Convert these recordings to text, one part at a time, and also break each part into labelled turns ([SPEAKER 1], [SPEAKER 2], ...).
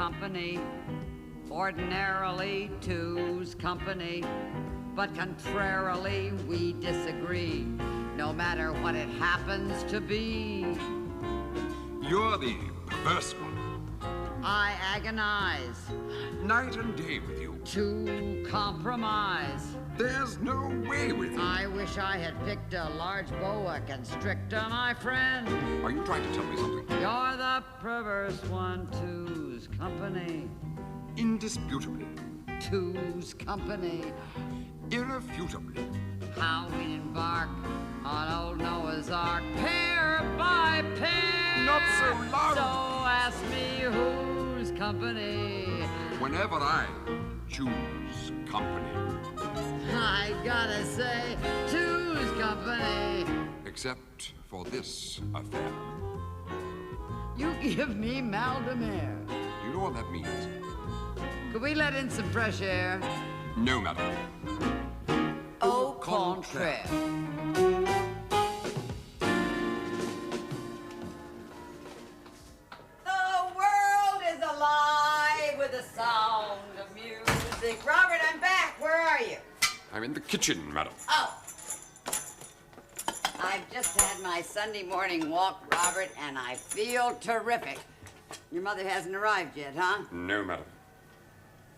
[SPEAKER 1] company. Ordinarily, two's company. But contrarily, we disagree, no matter what it happens to be.
[SPEAKER 2] You're the perverse one.
[SPEAKER 1] I agonize
[SPEAKER 2] Night and day with you.
[SPEAKER 1] to compromise.
[SPEAKER 2] There's no way with you.
[SPEAKER 1] I wish I had picked a large boa constrictor, my friend.
[SPEAKER 2] Are you trying to tell me something?
[SPEAKER 1] You're the perverse one, two's company.
[SPEAKER 2] Indisputably.
[SPEAKER 1] Two's company.
[SPEAKER 2] Irrefutably.
[SPEAKER 1] How we embark on old Noah's Ark, pair by pair.
[SPEAKER 2] Not so loud.
[SPEAKER 1] So ask me whose company.
[SPEAKER 2] Whenever I choose company.
[SPEAKER 1] I gotta say, two's company.
[SPEAKER 2] Except for this affair.
[SPEAKER 1] You give me mal de mer.
[SPEAKER 2] You know what that means?
[SPEAKER 1] Could we let in some fresh air?
[SPEAKER 2] No, madam.
[SPEAKER 1] Au contraire. The world is alive with the sound of music. Robert, I'm back. Where are you?
[SPEAKER 2] I'm in the kitchen, madam.
[SPEAKER 1] Oh. I've just had my Sunday morning walk, Robert, and I feel terrific. Your mother hasn't arrived yet, huh?
[SPEAKER 2] No, madam.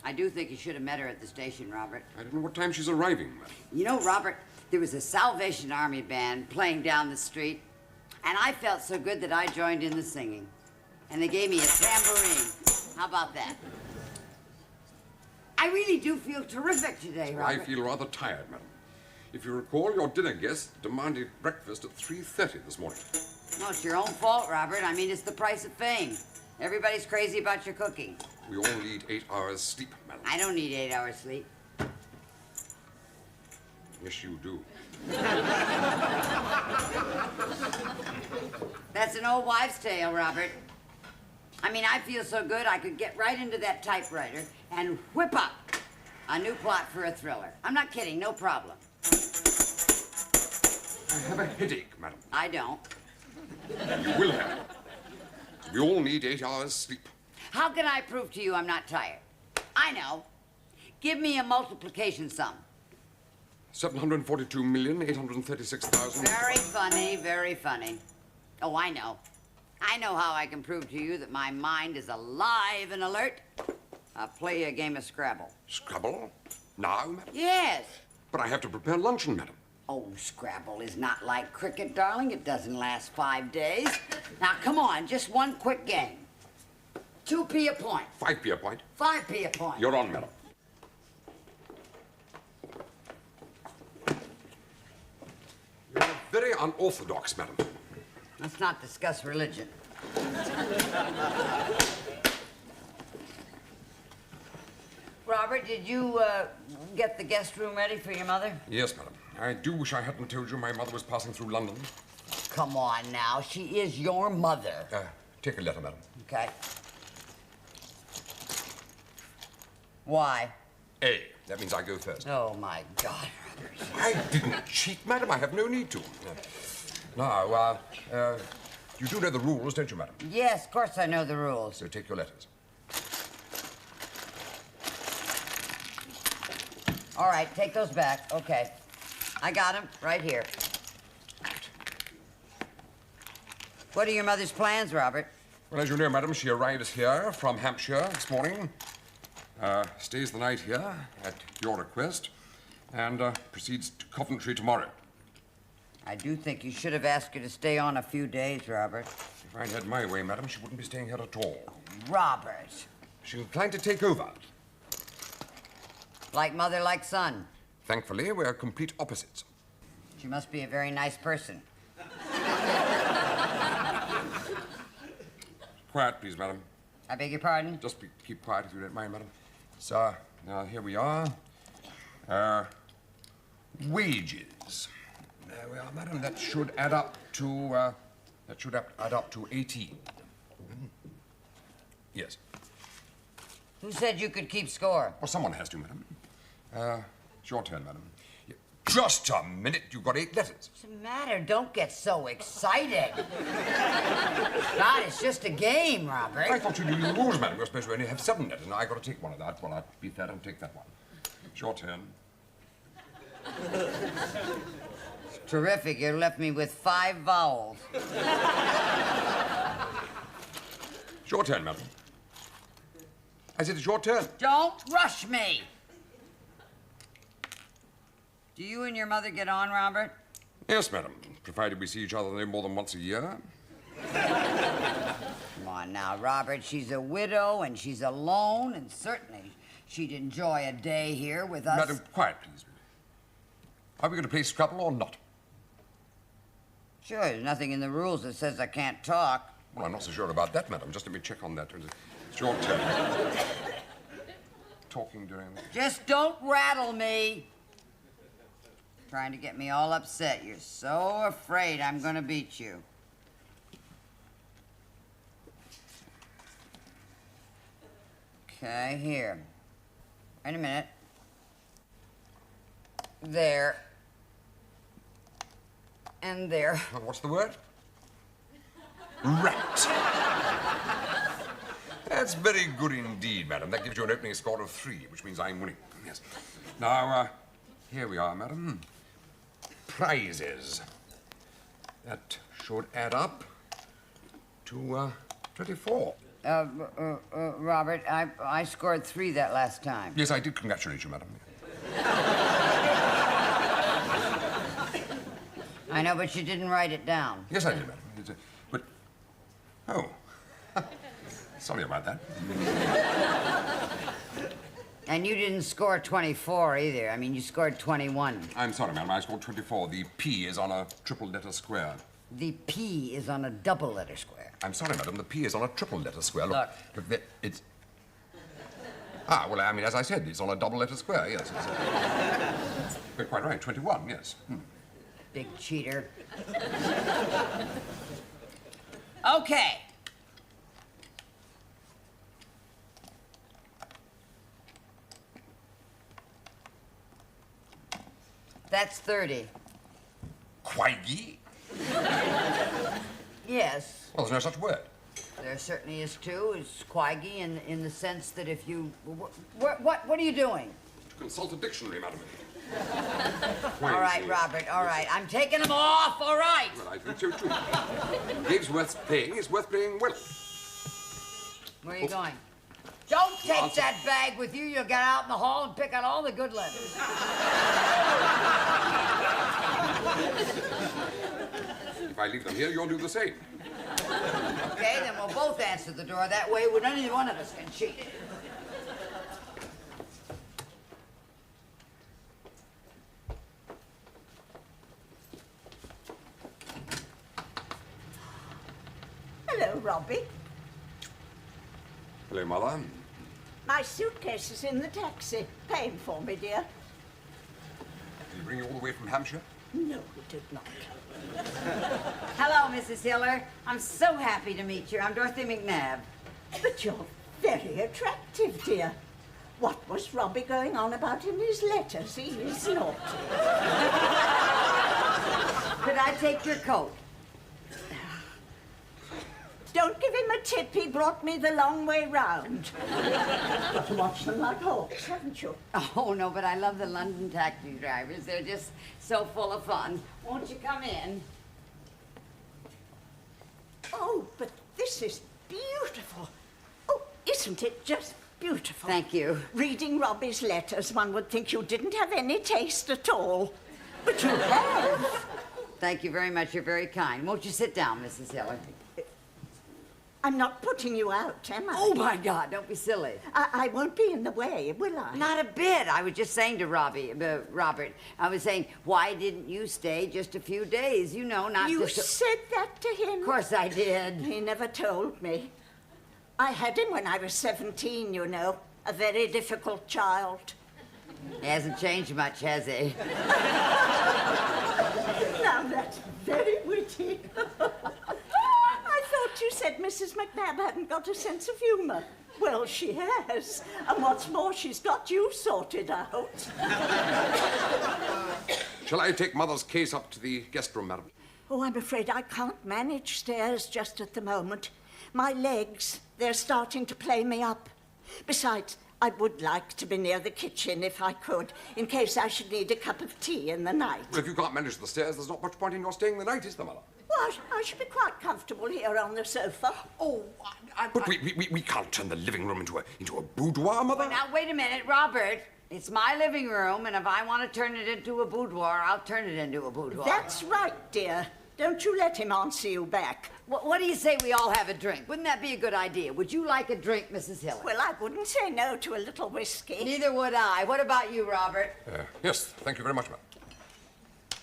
[SPEAKER 1] I do think you should have met her at the station, Robert.
[SPEAKER 2] I don't know what time she's arriving, madam.
[SPEAKER 1] You know, Robert, there was a Salvation Army band playing down the street, and I felt so good that I joined in the singing. And they gave me a tambourine. How about that? I really do feel terrific today, Robert.
[SPEAKER 2] I feel rather tired, madam. If you recall, your dinner guest demanded breakfast at 3:30 this morning.
[SPEAKER 1] No, it's your own fault, Robert. I mean, it's the price of fame. Everybody's crazy about your cooking.
[SPEAKER 2] We all need 8 hours sleep, madam.
[SPEAKER 1] I don't need 8 hours sleep.
[SPEAKER 2] Yes, you do.
[SPEAKER 1] That's an old wives' tale, Robert. I mean, I feel so good I could get right into that typewriter and whip up a new plot for a thriller. I'm not kidding, no problem.
[SPEAKER 2] I have a headache, madam.
[SPEAKER 1] I don't.
[SPEAKER 2] You will have it. We all need 8 hours sleep.
[SPEAKER 1] How can I prove to you I'm not tired? I know. Give me a multiplication sum.
[SPEAKER 2] 742,836,000.
[SPEAKER 1] Very funny, very funny. Oh, I know. I know how I can prove to you that my mind is alive and alert. I'll play you a game of Scrabble.
[SPEAKER 2] Scrabble? Now, madam?
[SPEAKER 1] Yes.
[SPEAKER 2] But I have to prepare luncheon, madam.
[SPEAKER 1] Oh, Scrabble is not like cricket, darling. It doesn't last 5 days. Now, come on, just one quick game. 2p a point.
[SPEAKER 2] 5p a point.
[SPEAKER 1] 5p a point.
[SPEAKER 2] You're on, madam. You're very unorthodox, madam.
[SPEAKER 1] Let's not discuss religion. Robert, did you get the guest room ready for your mother?
[SPEAKER 2] Yes, madam. I do wish I hadn't told you my mother was passing through London.
[SPEAKER 1] Come on now, she is your mother.
[SPEAKER 2] Take a letter, madam.
[SPEAKER 1] Okay. Why?
[SPEAKER 2] A. That means I go first.
[SPEAKER 1] Oh, my God, Robert.
[SPEAKER 2] I didn't cheat, madam. I have no need to. Now, you do know the rules, don't you, madam?
[SPEAKER 1] Yes, of course I know the rules.
[SPEAKER 2] So take your letters.
[SPEAKER 1] All right, take those back. Okay. I got them right here. What are your mother's plans, Robert?
[SPEAKER 2] Well, as you know, madam, she arrives here from Hampshire this morning, stays the night here at your request, and proceeds to Coventry tomorrow.
[SPEAKER 1] I do think you should have asked her to stay on a few days, Robert.
[SPEAKER 2] If I'd had my way, madam, she wouldn't be staying here at all.
[SPEAKER 1] Robert.
[SPEAKER 2] She's inclined to take over.
[SPEAKER 1] Like mother, like son.
[SPEAKER 2] Thankfully, we're complete opposites.
[SPEAKER 1] She must be a very nice person.
[SPEAKER 2] Quiet, please, madam.
[SPEAKER 1] I beg your pardon?
[SPEAKER 2] Just keep quiet if you don't mind, madam. So, now here we are. Wages. There we are, madam. That should add up to, add up to 18. Yes.
[SPEAKER 1] Who said you could keep score?
[SPEAKER 2] Well, someone has to, madam. It's your turn, madam. Just a minute. You've got 8 letters.
[SPEAKER 1] What's the matter? Don't get so excited. God, it's just a game, Robert.
[SPEAKER 2] I thought you knew the rules, madam. You're supposed to only have 7 letters. Now I've got to take one of that. Well, I'll be fair and take that one. It's your turn.
[SPEAKER 1] Terrific. You left me with 5 vowels.
[SPEAKER 2] It's your turn, madam. I said it's your turn.
[SPEAKER 1] Don't rush me. Do you and your mother get on, Robert?
[SPEAKER 2] Yes, madam. Provided we see each other no more than once a year.
[SPEAKER 1] Come on now, Robert. She's a widow and she's alone, and certainly she'd enjoy a day here with us.
[SPEAKER 2] Madam, quiet, please. Are we going to play Scrabble or not?
[SPEAKER 1] Sure, there's nothing in the rules that says I can't talk.
[SPEAKER 2] Well, I'm not so sure about that, madam. Just let me check on that. It's your turn. Talking during the...
[SPEAKER 1] Just don't rattle me. Trying to get me all upset. You're so afraid I'm gonna beat you. Okay, here. Wait a minute. There. And there.
[SPEAKER 2] What's the word? Rat. That's very good indeed, madam. That gives you an opening score of 3, which means I'm winning. Yes. Now, here we are, madam. Prizes. That should add up to 24.
[SPEAKER 1] Robert, I scored 3 that last time.
[SPEAKER 2] Yes, I did congratulate you, madam.
[SPEAKER 1] I know, but you didn't write it down.
[SPEAKER 2] Yes, I did, madam. But, oh, sorry about that.
[SPEAKER 1] And you didn't score 24 either. I mean, you scored 21.
[SPEAKER 2] I'm sorry, madam. I scored 24. The P is on a triple letter square.
[SPEAKER 1] The P is on a double letter square.
[SPEAKER 2] I'm sorry, madam. The P is on a triple letter square.
[SPEAKER 1] Look.
[SPEAKER 2] It's... Ah, well, I mean, as I said, it's on a double letter square, yes. You're quite right. 21, yes.
[SPEAKER 1] Big cheater. Okay. That's 30.
[SPEAKER 2] Quaggy?
[SPEAKER 1] Yes.
[SPEAKER 2] Well, there's no such word.
[SPEAKER 1] There certainly is too. It's quaggy in the sense that if you... What are you doing?
[SPEAKER 2] To consult a dictionary, madam.
[SPEAKER 1] All right, Robert, all right. I'm taking them off, all right.
[SPEAKER 2] Well, I think so, too. Game's worth playing. It's worth playing well.
[SPEAKER 1] Where are you going? Don't take that bag with you. You'll get out in the hall and pick out all the good letters.
[SPEAKER 2] If I leave them here, you'll do the same.
[SPEAKER 1] Okay, then we'll both answer the door. That way, neither one of us can cheat.
[SPEAKER 3] Hello, Robbie.
[SPEAKER 2] Hello, Mother.
[SPEAKER 3] My suitcase is in the taxi. Paying for me, dear.
[SPEAKER 2] Did he bring you all the way from Hampshire?
[SPEAKER 3] No, he did not.
[SPEAKER 1] Hello, Mrs. Hiller. I'm so happy to meet you. I'm Dorothy McNabb.
[SPEAKER 3] But you're very attractive, dear. What was Robbie going on about in his letters? He is naughty.
[SPEAKER 1] Could I take your coat?
[SPEAKER 3] Don't give him a tip. He brought me the long way round. Got to watch them like hawks, haven't you?
[SPEAKER 1] Oh, no, but I love the London taxi drivers. They're just so full of fun. Won't you come in?
[SPEAKER 3] Oh, but this is beautiful. Oh, isn't it just beautiful?
[SPEAKER 1] Thank you.
[SPEAKER 3] Reading Robbie's letters, one would think you didn't have any taste at all. But you have.
[SPEAKER 1] Thank you very much. You're very kind. Won't you sit down, Mrs. Hiller?
[SPEAKER 3] I'm not putting you out, am I?
[SPEAKER 1] Oh, my God, don't be silly.
[SPEAKER 3] I won't be in the way, will I?
[SPEAKER 1] Not a bit. I was just saying to Robert, I was saying, why didn't you stay just a few days? You know, not
[SPEAKER 3] You
[SPEAKER 1] just...
[SPEAKER 3] said that to him?
[SPEAKER 1] Of course I did.
[SPEAKER 3] He never told me. I had him when I was 17, you know. A very difficult child.
[SPEAKER 1] He hasn't changed much, has he?
[SPEAKER 3] Now that's very witty. I thought you said Mrs. McNabb hadn't got a sense of humor. Well, she has. And what's more, she's got you sorted out.
[SPEAKER 2] Shall I take Mother's case up to the guest room, madam?
[SPEAKER 3] Oh, I'm afraid I can't manage stairs just at the moment. My legs, they're starting to play me up. Besides, I would like to be near the kitchen if I could, in case I should need a cup of tea in the night.
[SPEAKER 2] Well, if you can't manage the stairs, there's not much point in your staying the night, is there, Mother?
[SPEAKER 3] Well, I should be quite comfortable here on the sofa.
[SPEAKER 4] Oh,
[SPEAKER 2] But we can't turn the living room into a boudoir, Mother.
[SPEAKER 1] Now, wait a minute, Robert. It's my living room, and if I want to turn it into a boudoir, I'll turn it into a boudoir.
[SPEAKER 3] That's right, dear. Don't you let him answer you back.
[SPEAKER 1] What do you say we all have a drink? Wouldn't that be a good idea? Would you like a drink, Mrs. Hiller?
[SPEAKER 3] Well, I wouldn't say no to a little whiskey.
[SPEAKER 1] Neither would I. What about you, Robert?
[SPEAKER 2] Yes, thank you very much, madam.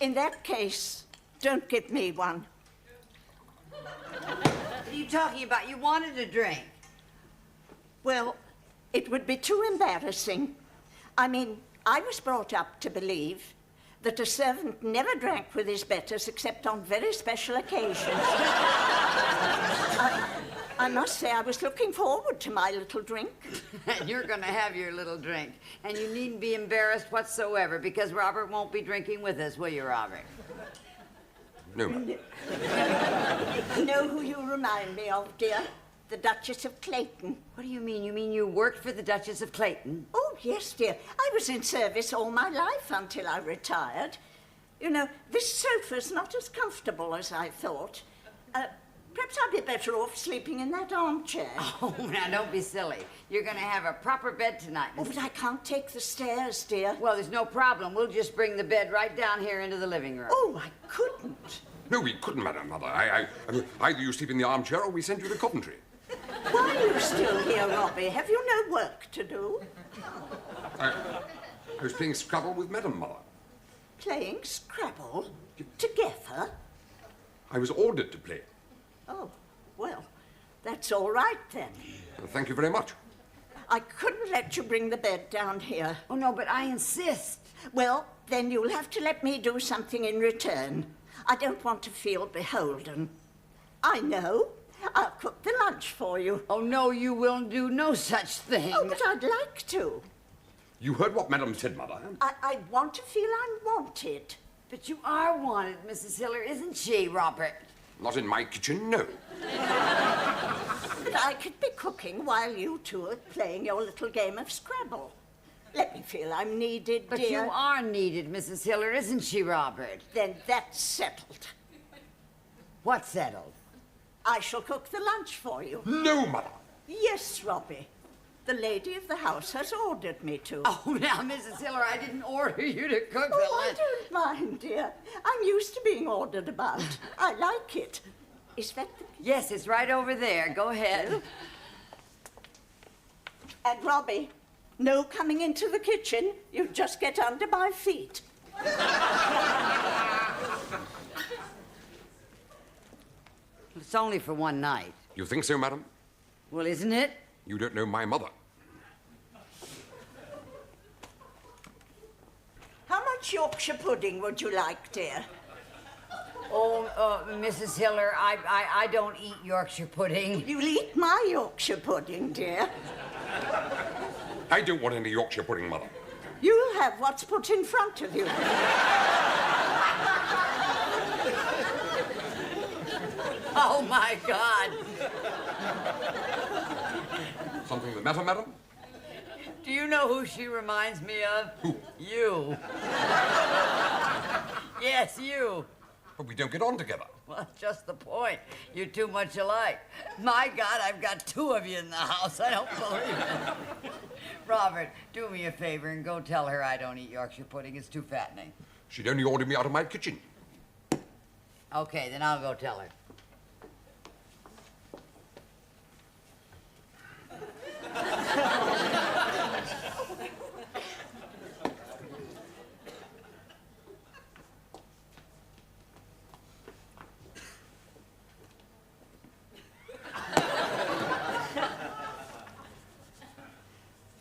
[SPEAKER 3] In that case, don't give me one.
[SPEAKER 1] What are you talking about? You wanted a drink.
[SPEAKER 3] Well, it would be too embarrassing. I mean, I was brought up to believe that a servant never drank with his betters except on very special occasions. I must say I was looking forward to my little drink.
[SPEAKER 1] And you're going to have your little drink. And you needn't be embarrassed whatsoever, because Robert won't be drinking with us, will you, Robert?
[SPEAKER 2] No, madam.
[SPEAKER 3] You know who you remind me of, dear? The Duchess of Clayton.
[SPEAKER 1] What do you mean? You mean you worked for the Duchess of Clayton?
[SPEAKER 3] Oh, yes, dear. I was in service all my life until I retired. You know, this sofa's not as comfortable as I thought. Perhaps I'd be better off sleeping in that armchair.
[SPEAKER 1] Oh, now, don't be silly. You're going to have a proper bed tonight.
[SPEAKER 3] Oh, but I can't take the stairs, dear.
[SPEAKER 1] Well, there's no problem. We'll just bring the bed right down here into the living room.
[SPEAKER 3] Oh, I couldn't.
[SPEAKER 2] No, we couldn't, madam, Mother. I mean, either you sleep in the armchair or we send you to Coventry.
[SPEAKER 3] Why are you still here, Robbie? Have you no work to do?
[SPEAKER 2] I was playing Scrabble with Madam, Mother.
[SPEAKER 3] Playing Scrabble? Together?
[SPEAKER 2] I was ordered to play.
[SPEAKER 3] Oh, well, that's all right then.
[SPEAKER 2] Thank you very much.
[SPEAKER 3] I couldn't let you bring the bed down here.
[SPEAKER 1] Oh, no, but I insist.
[SPEAKER 3] Well, then you'll have to let me do something in return. I don't want to feel beholden. I know. I'll cook the lunch for you.
[SPEAKER 1] Oh, no, you will do no such thing.
[SPEAKER 3] Oh, but I'd like to.
[SPEAKER 2] You heard what Madam said, Mother.
[SPEAKER 3] I want to feel I'm wanted.
[SPEAKER 1] But you are wanted, Mrs. Hiller, isn't she, Robert?
[SPEAKER 2] Not in my kitchen, no.
[SPEAKER 3] But I could be cooking while you two are playing your little game of Scrabble. Let me feel I'm needed,
[SPEAKER 1] But
[SPEAKER 3] dear.
[SPEAKER 1] you are needed, Mrs. Hiller, isn't she, Robert?
[SPEAKER 3] Then that's settled.
[SPEAKER 1] What's settled?
[SPEAKER 3] I shall cook the lunch for you.
[SPEAKER 2] No, Mother.
[SPEAKER 3] Yes, Robbie. The lady of the house has ordered me to.
[SPEAKER 1] Oh, now, Mrs. Hiller, I didn't order you to cook the
[SPEAKER 3] Oh, I
[SPEAKER 1] lunch.
[SPEAKER 3] don't mind, dear. I'm used to being ordered about. I like it. Is that the...
[SPEAKER 1] Yes, it's right over there. Go ahead.
[SPEAKER 3] And Robbie, no coming into the kitchen. You just get under my feet.
[SPEAKER 1] It's only for one night.
[SPEAKER 2] You think so, Madam?
[SPEAKER 1] Well, isn't it?
[SPEAKER 2] You don't know my mother.
[SPEAKER 3] How much Yorkshire pudding would you like, dear?
[SPEAKER 1] Oh, Mrs. Hiller, I don't eat Yorkshire pudding.
[SPEAKER 3] You'll eat my Yorkshire pudding, dear.
[SPEAKER 2] I don't want any Yorkshire pudding, Mother.
[SPEAKER 3] You'll have what's put in front of you.
[SPEAKER 1] Oh, my God.
[SPEAKER 2] Something the matter, Madam?
[SPEAKER 1] Do you know who she reminds me of?
[SPEAKER 2] Who?
[SPEAKER 1] You. Yes, you.
[SPEAKER 2] But we don't get on together.
[SPEAKER 1] Well, that's just the point. You're too much alike. My God, I've got two of you in the house. I don't believe it. Robert, do me a favor and go tell her I don't eat Yorkshire pudding. It's too fattening.
[SPEAKER 2] She'd only order me out of my kitchen.
[SPEAKER 1] Okay, then I'll go tell her.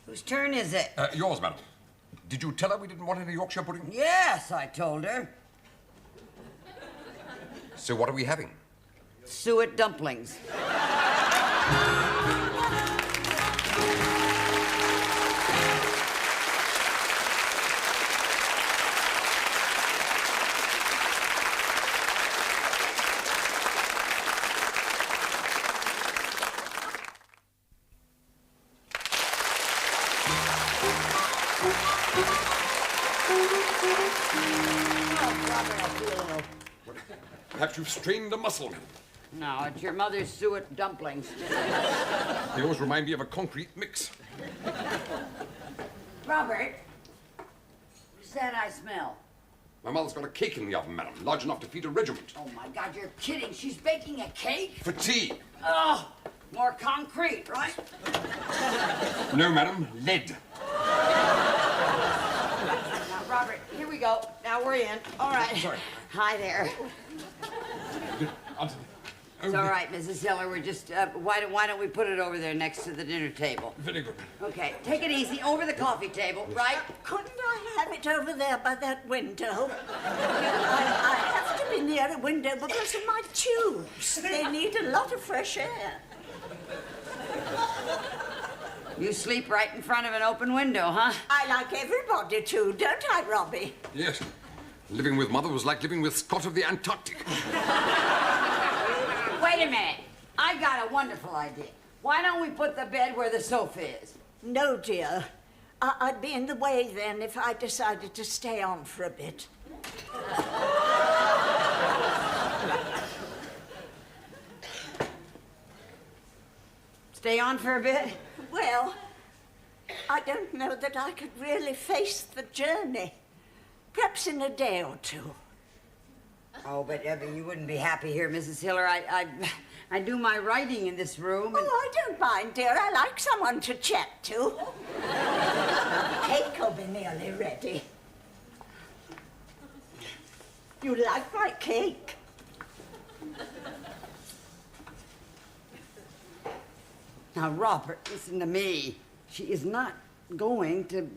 [SPEAKER 1] Whose turn is it?
[SPEAKER 2] Yours, Madam. Did you tell her we didn't want any Yorkshire pudding?
[SPEAKER 1] Yes, I told her.
[SPEAKER 2] So what are we having?
[SPEAKER 1] Suet dumplings. Oh, Robert, I feel a little...
[SPEAKER 2] Perhaps you've strained a muscle, madam.
[SPEAKER 1] No, it's your mother's suet dumplings.
[SPEAKER 2] They always remind me of a concrete mix.
[SPEAKER 1] Robert, what's that I smell?
[SPEAKER 2] My mother's got a cake in the oven, madam, large enough to feed a regiment.
[SPEAKER 1] Oh, my God, you're kidding. She's baking a cake?
[SPEAKER 2] For tea.
[SPEAKER 1] Oh, more concrete, right?
[SPEAKER 2] No, madam, lead.
[SPEAKER 1] Now, Robert, here we go. Now we're in. All right.
[SPEAKER 2] Sorry.
[SPEAKER 1] Hi there. It's all right, Mrs. Hiller. We're just, why don't we put it over there next to the dinner table?
[SPEAKER 2] Very good.
[SPEAKER 1] Okay, take it easy. Over the coffee table, right?
[SPEAKER 3] Couldn't I have it over there by that window? I have to be near a window because of my tubes. They need a lot of fresh air.
[SPEAKER 1] You sleep right in front of an open window, huh?
[SPEAKER 3] I like everybody to, don't I, Robbie?
[SPEAKER 2] Yes. Living with mother was like living with Scott of the Antarctic.
[SPEAKER 1] Wait a minute. I got a wonderful idea. Why don't we put the bed where the sofa is?
[SPEAKER 3] No, dear. I'd be in the way then if I decided to stay on for a bit.
[SPEAKER 1] Stay on for a bit?
[SPEAKER 3] Well, I don't know that I could really face the journey. Perhaps in a day or two.
[SPEAKER 1] Oh, but you wouldn't be happy here, Mrs. Hiller. I do my writing in this room. And...
[SPEAKER 3] Oh, I don't mind, dear. I like someone to chat to. Cake will be nearly ready. You like my cake?
[SPEAKER 1] Now, Robert, listen to me. She is not going to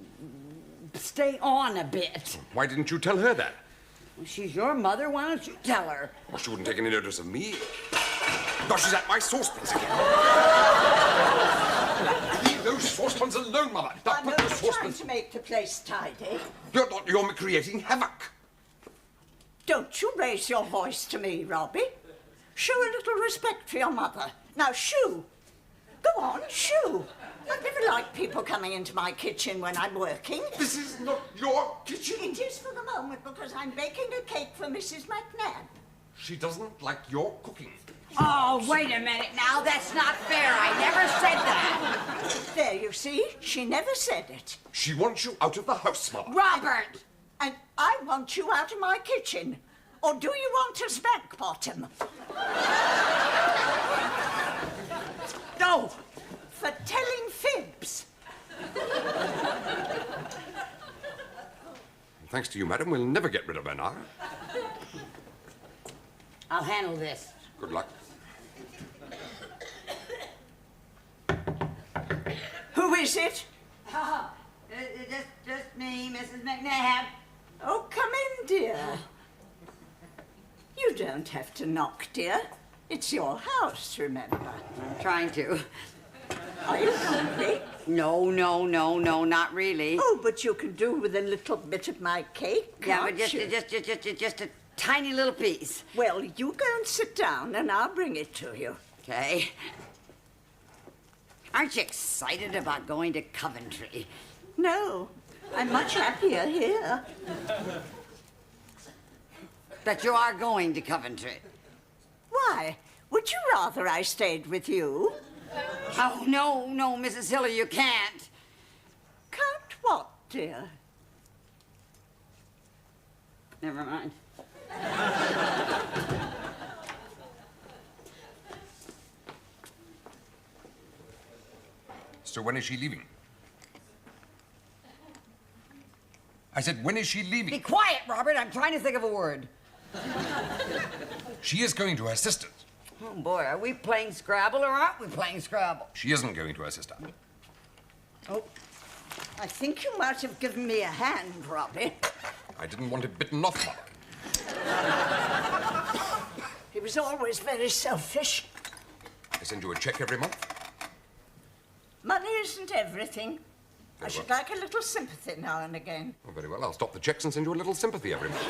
[SPEAKER 1] stay on a bit.
[SPEAKER 2] Why didn't you tell her that?
[SPEAKER 1] She's your mother. Why don't you tell her?
[SPEAKER 2] Well, she wouldn't take any notice of me. Gosh, she's at my saucepans again. Leave those saucepans alone, Mother. Don't
[SPEAKER 3] I'm
[SPEAKER 2] put
[SPEAKER 3] only
[SPEAKER 2] those
[SPEAKER 3] trying
[SPEAKER 2] saucepans...
[SPEAKER 3] to make the place tidy.
[SPEAKER 2] You're creating havoc.
[SPEAKER 3] Don't you raise your voice to me, Robbie. Show a little respect for your mother. Now, shoo. Go on, shoo. I never like people coming into my kitchen when I'm working.
[SPEAKER 2] This is not your kitchen.
[SPEAKER 3] It is for the moment because I'm baking a cake for Mrs. McNabb.
[SPEAKER 2] She doesn't like your cooking.
[SPEAKER 1] Oh, wait a minute now. That's not fair. I never said that.
[SPEAKER 3] There, you see, she never said it.
[SPEAKER 2] She wants you out of the house, Mother.
[SPEAKER 1] Robert!
[SPEAKER 3] And I want you out of my kitchen. Or do you want a spank bottom?
[SPEAKER 1] No!
[SPEAKER 3] For telling fibs.
[SPEAKER 2] Thanks to you, madam, we'll never get rid of her now.
[SPEAKER 1] I'll handle this.
[SPEAKER 2] Good luck.
[SPEAKER 3] Who is it?
[SPEAKER 1] Oh, just me, Mrs. McNabb.
[SPEAKER 3] Oh, come in, dear. You don't have to knock, dear. It's your house, remember.
[SPEAKER 1] I'm trying to.
[SPEAKER 3] Are you hungry?
[SPEAKER 1] No, not really.
[SPEAKER 3] Oh, but you can do with a little bit of my cake,
[SPEAKER 1] Yeah,
[SPEAKER 3] can't
[SPEAKER 1] but
[SPEAKER 3] you?
[SPEAKER 1] just a tiny little piece.
[SPEAKER 3] Well, you go and sit down and I'll bring it to you.
[SPEAKER 1] Okay. Aren't you excited about going to Coventry?
[SPEAKER 3] No, I'm much happier here.
[SPEAKER 1] But you are going to Coventry.
[SPEAKER 3] Why? Would you rather I stayed with you?
[SPEAKER 1] Oh, no, Mrs. Hiller, you can't.
[SPEAKER 3] Can't what, dear?
[SPEAKER 1] Never mind.
[SPEAKER 2] So when is she leaving? I said, when is she
[SPEAKER 1] Be
[SPEAKER 2] leaving?
[SPEAKER 1] quiet, Robert. I'm trying to think of a word.
[SPEAKER 2] She is going to her sister's.
[SPEAKER 1] Oh, boy, are we playing Scrabble or aren't we playing Scrabble?
[SPEAKER 2] She isn't going to her sister.
[SPEAKER 3] Oh, I think you might have given me a hand, Robbie.
[SPEAKER 2] I didn't want it bitten off, Mother.
[SPEAKER 3] He was always very selfish.
[SPEAKER 2] I send you a check every month.
[SPEAKER 3] Money isn't everything. I
[SPEAKER 2] Very
[SPEAKER 3] should
[SPEAKER 2] well.
[SPEAKER 3] like a little sympathy now and again.
[SPEAKER 2] Oh, very well. I'll stop the checks and send you a little sympathy every month.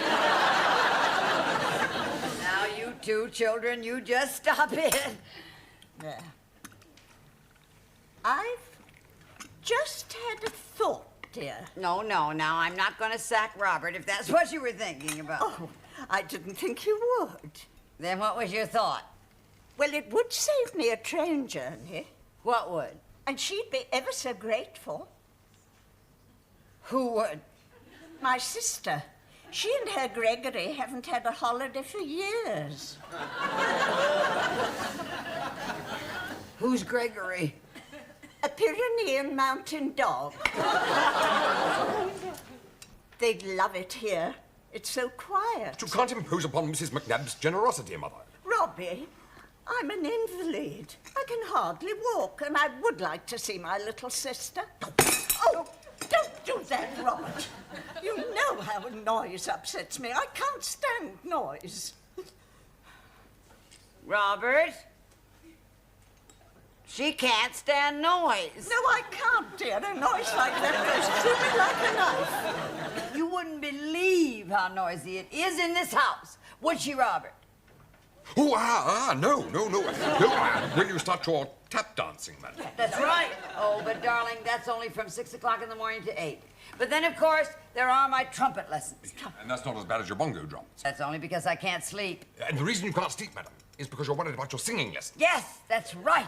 [SPEAKER 1] Now, you two children, you just stop it.
[SPEAKER 3] There. I've just had a thought, dear.
[SPEAKER 1] No, now I'm not going to sack Robert if that's what you were thinking about.
[SPEAKER 3] Oh, I didn't think you would.
[SPEAKER 1] Then what was your thought?
[SPEAKER 3] Well, it would save me a train journey,
[SPEAKER 1] What would?
[SPEAKER 3] and she'd be ever so grateful.
[SPEAKER 1] Who would?
[SPEAKER 3] My sister. She and her Gregory haven't had a holiday for years.
[SPEAKER 1] Who's Gregory?
[SPEAKER 3] A Pyrenean mountain dog. They'd love it here. It's so quiet.
[SPEAKER 2] You can't impose upon Mrs. McNabb's generosity, Mother.
[SPEAKER 3] Robbie, I'm an invalid. I can hardly walk, and I would like to see my little sister. Oh, don't do that, Robert. You know how noise upsets me. I can't stand noise.
[SPEAKER 1] Robert? She can't stand noise.
[SPEAKER 3] No, I can't, dear. A noise like that goes through me like a knife.
[SPEAKER 1] You wouldn't believe how noisy it is in this house, would she, Robert?
[SPEAKER 2] Oh, no. When you start your tap dancing, madam.
[SPEAKER 1] That's right. Oh, but darling, that's only from 6 o'clock in the morning to 8. But then, of course, there are my trumpet lessons.
[SPEAKER 2] And that's not as bad as your bongo drums.
[SPEAKER 1] That's only because I can't sleep.
[SPEAKER 2] And the reason you can't sleep, madam, is because you're worried about your singing lesson.
[SPEAKER 1] Yes, that's right.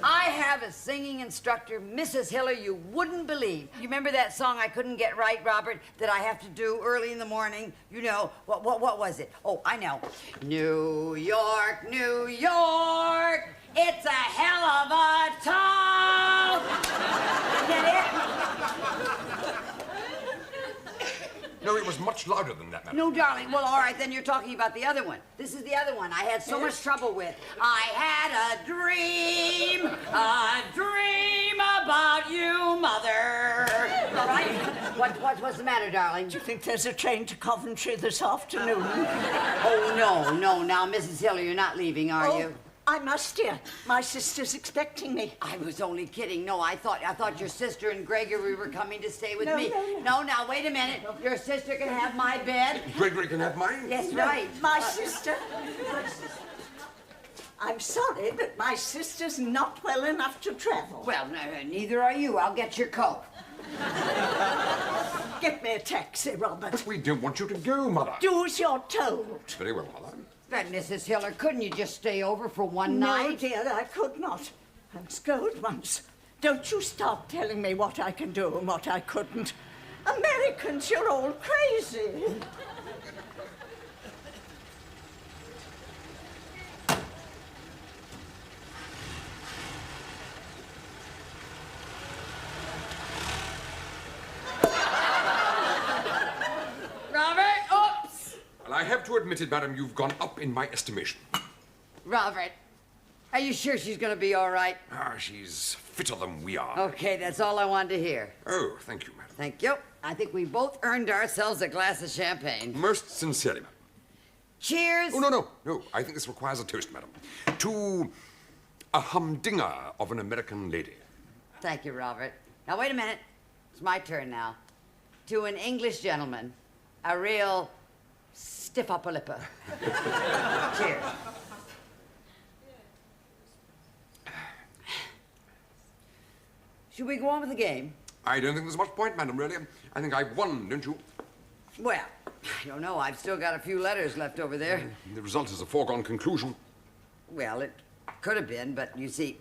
[SPEAKER 1] I have a singing instructor, Mrs. Hiller, you wouldn't believe. You remember that song I couldn't get right, Robert, that I have to do early in the morning? You know, what was it? Oh, I know. New York, New York, it's a hell of a town. Is that
[SPEAKER 2] No, it was much louder than that,
[SPEAKER 1] it?
[SPEAKER 2] madam.
[SPEAKER 1] No, darling. Well, all right, then you're talking about the other one. This is the other one I had so much trouble with. I had a dream about you, Mother. All right? What's the matter, darling?
[SPEAKER 3] Do you think there's a train to Coventry this afternoon?
[SPEAKER 1] Oh, no. Now, Mrs. Hiller, you're not leaving, are you?
[SPEAKER 3] I must, dear. My sister's expecting me.
[SPEAKER 1] I was only kidding. No, I thought your sister and Gregory were coming to stay with
[SPEAKER 3] No,
[SPEAKER 1] me.
[SPEAKER 3] no.
[SPEAKER 1] No, now, wait a minute. Your sister can have my bed.
[SPEAKER 2] Gregory can have mine?
[SPEAKER 1] That's
[SPEAKER 3] No,
[SPEAKER 1] right.
[SPEAKER 3] My sister. I'm sorry, but my sister's not well enough to travel.
[SPEAKER 1] Well, no, neither are you. I'll get your coat.
[SPEAKER 3] Get me a taxi, Robert.
[SPEAKER 2] But we don't want you to go, Mother.
[SPEAKER 3] Do as you're told.
[SPEAKER 2] Very well, Mother.
[SPEAKER 1] But, Mrs. Hiller, couldn't you just stay over for one
[SPEAKER 3] No,
[SPEAKER 1] night?
[SPEAKER 3] dear, I could not. I'm scolded once. Don't you start telling me what I can do and what I couldn't. Americans, you're all crazy.
[SPEAKER 1] Robert, oops!
[SPEAKER 2] Well, I have to admit it, madam, you've gone up in my estimation.
[SPEAKER 1] Robert, are you sure she's gonna be all right?
[SPEAKER 2] She's fitter than we are.
[SPEAKER 1] Okay, that's all I wanted to hear.
[SPEAKER 2] Oh, thank you, madam.
[SPEAKER 1] Thank you. I think we both earned ourselves a glass of champagne.
[SPEAKER 2] Most sincerely, madam.
[SPEAKER 1] Cheers!
[SPEAKER 2] Oh, no. I think this requires a toast, madam. To a humdinger of an American lady.
[SPEAKER 1] Thank you, Robert. Now, wait a minute. It's my turn now. To an English gentleman, a real stiff upper lipper. Cheers. Should we go on with the game?
[SPEAKER 2] I don't think there's much point, madam, really. I think I've won, don't you?
[SPEAKER 1] Well, I don't know. I've still got a few letters left over there.
[SPEAKER 2] The result is a foregone conclusion.
[SPEAKER 1] Well, it could have been, but you see,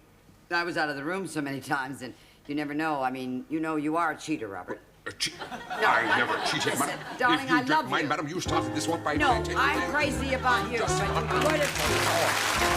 [SPEAKER 1] I was out of the room so many times, and you never know. I mean, you know you are a cheater, Robert.
[SPEAKER 2] I never cheated,
[SPEAKER 1] listen,
[SPEAKER 2] madam.
[SPEAKER 1] darling,
[SPEAKER 2] If you
[SPEAKER 1] I
[SPEAKER 2] don't
[SPEAKER 1] love
[SPEAKER 2] mind,
[SPEAKER 1] you.
[SPEAKER 2] madam, you started this one by
[SPEAKER 1] No,
[SPEAKER 2] pretending
[SPEAKER 1] I'm
[SPEAKER 2] that-
[SPEAKER 1] crazy about you,
[SPEAKER 2] Just
[SPEAKER 1] but you
[SPEAKER 2] under-
[SPEAKER 1] could have.